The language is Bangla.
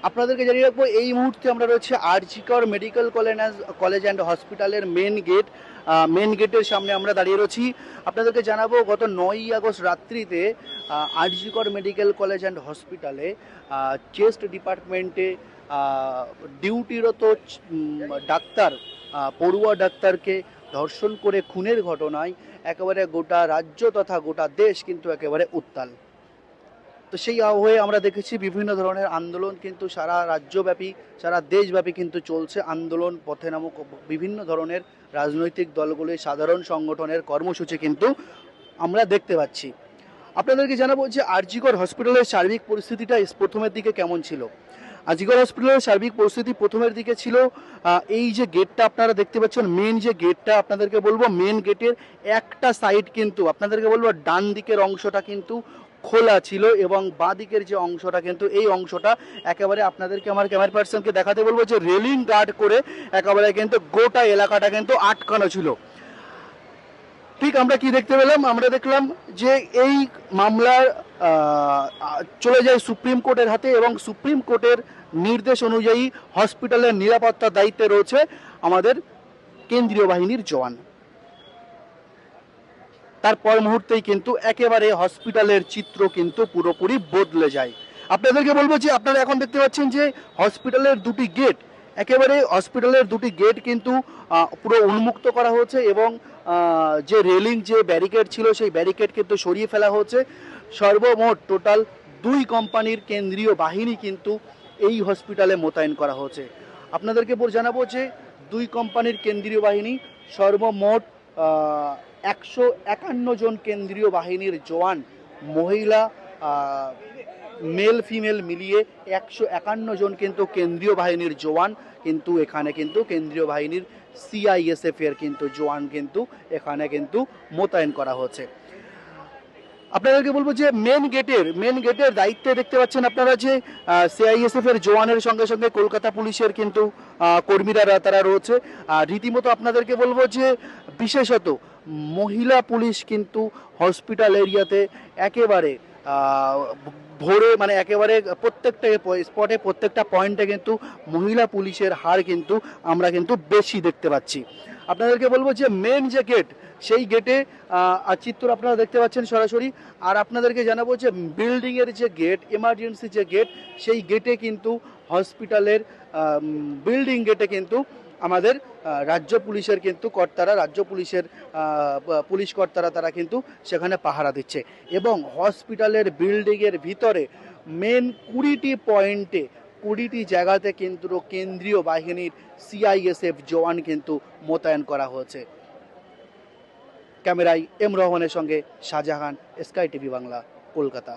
আপনাদেরকে জানিয়ে রাখবো এই মুহূর্তে আমরা রয়েছে আরজি কর মেডিকেল কলেজ অ্যান্ড হসপিটালের মেন গেটের সামনে আমরা দাঁড়িয়ে রয়েছি। আপনাদেরকে জানাবো গত 9ই আগস্ট রাত্রিতে আরজি কর মেডিকেল কলেজ অ্যান্ড হসপিটালে চেস্ট ডিপার্টমেন্টে ডিউটিরত ডাক্তার, পড়ুয়া ডাক্তারকে ধর্ষণ করে খুনের ঘটনায় একেবারে গোটা রাজ্য তথা গোটা দেশ কিন্তু একেবারে উত্তাল। তো সেই আবহে আমরা দেখেছি বিভিন্ন ধরনের আন্দোলন কিন্তু সারা রাজ্যব্যাপী, সারা দেশব্যাপী কিন্তু চলছে। আন্দোলন পথে নামক বিভিন্ন ধরনের রাজনৈতিক দলগুলি, সাধারণ সংগঠনের কর্মসূচি কিন্তু আমরা দেখতে পাচ্ছি। আপনাদেরকে জানাবো যে আরজিকর হসপিটালের সার্বিক পরিস্থিতিটা প্রথমের দিকে কেমন ছিল। আরজিকর হসপিটালের সার্বিক পরিস্থিতি প্রথমের দিকে ছিল, এই যে গেটটা আপনারা দেখতে পাচ্ছেন, মেন যে গেটটা, আপনাদেরকে বলবো মেন গেটের একটা সাইড কিন্তু আপনাদেরকে বলবো ডান দিকের অংশটা কিন্তু খোলা ছিল এবং বাঁ দিকের যে অংশটা কিন্তু এই অংশটা একেবারে আপনাদেরকে আমার ক্যামেরা পার্সনকে দেখাতে বলবো যে রেলিং গার্ড করে একেবারে কিন্তু গোটা এলাকাটা কিন্তু আটকানো ছিল। ঠিক আমরা কি দেখতে পেলাম, আমরা দেখলাম যে এই মামলার চলে যায় সুপ্রিম কোর্টের হাতে এবং সুপ্রিম কোর্টের নির্দেশ অনুযায়ী হসপিটালের নিরাপত্তার দায়িত্বে রয়েছে আমাদের কেন্দ্রীয় বাহিনীর জওয়ান। তারপর মুহূর্তেই কিন্তু একেবারে হসপিটালের চিত্র কিন্তু পুরোপুরি বদলে যায়। আপনাদেরকে বলবো যে আপনারা এখন দেখতে পাচ্ছেন যে হসপিটালের দুটি গেট, একেবারে হসপিটালের দুটি গেট কিন্তু পুরো উন্মুক্ত করা হয়েছে এবং যে রেলিং, যে ব্যারিকেড ছিল সেই ব্যারিকেড কিন্তু সরিয়ে ফেলা হয়েছে। সর্বমোট টোটাল 2 কোম্পানির কেন্দ্রীয় বাহিনী কিন্তু এই হসপিটালে মোতায়েন করা হয়েছে। আপনাদেরকে জানাবো যে 2 কোম্পানির কেন্দ্রীয় বাহিনী সর্বমোট 151 জন কেন্দ্রীয় বাহিনীর জওয়ান, মহিলা মেল ফিমেল মিলিয়ে 151 জন কিন্তু কেন্দ্রীয় বাহিনীর জওয়ান কিন্তু এখানে কিন্তু কেন্দ্রীয় বাহিনীর সিআইএসএফ এর কিন্তু জওয়ান কিন্তু এখানে কিন্তু মোতায়েন করা হচ্ছে। আপনাদেরকে বলবো যে মেন গেটের দায়িত্বে দেখতে পাচ্ছেন আপনারা যে সিআইএসএফ এর জওয়ানের সঙ্গে সঙ্গে কলকাতা পুলিশের কিন্তু কর্মীরা তারা রয়েছে। রীতিমতো আপনাদেরকে বলবো যে বিশেষত মহিলা পুলিশ কিন্তু হসপিটাল এরিয়াতে একেবারে ভোরে, মানে একেবারে প্রত্যেকটা স্পটে, প্রত্যেকটা পয়েন্টে কিন্তু মহিলা পুলিশের হার কিন্তু আমরা কিন্তু বেশি দেখতে পাচ্ছি। আপনাদেরকে বলবো যে মেন যে গেট, সেই গেটে চিত্র আপনারা দেখতে পাচ্ছেন সরাসরি। আর আপনাদেরকে জানাবো যে বিল্ডিংয়ের যে গেট, এমার্জেন্সি যে গেট, সেই গেটে কিন্তু হসপিটালের বিল্ডিং গেটে কিন্তু আমাদের রাজ্য পুলিশের কিন্তু কর্তারা, রাজ্য পুলিশের পুলিশ কর্তারা তারা কিন্তু সেখানে পাহারা দিচ্ছে এবং হসপিটালের বিল্ডিংয়ের ভিতরে মেন 20টি পয়েন্টে, 20টি জায়গাতে কিন্তু কেন্দ্রীয় বাহিনীর সিআইএসএফ জওয়ান কিন্তু মোতায়েন করা হয়েছে। ক্যামেরায় এম রহমানের সঙ্গে শাহজাহান, স্কাই টিভি বাংলা, কলকাতা।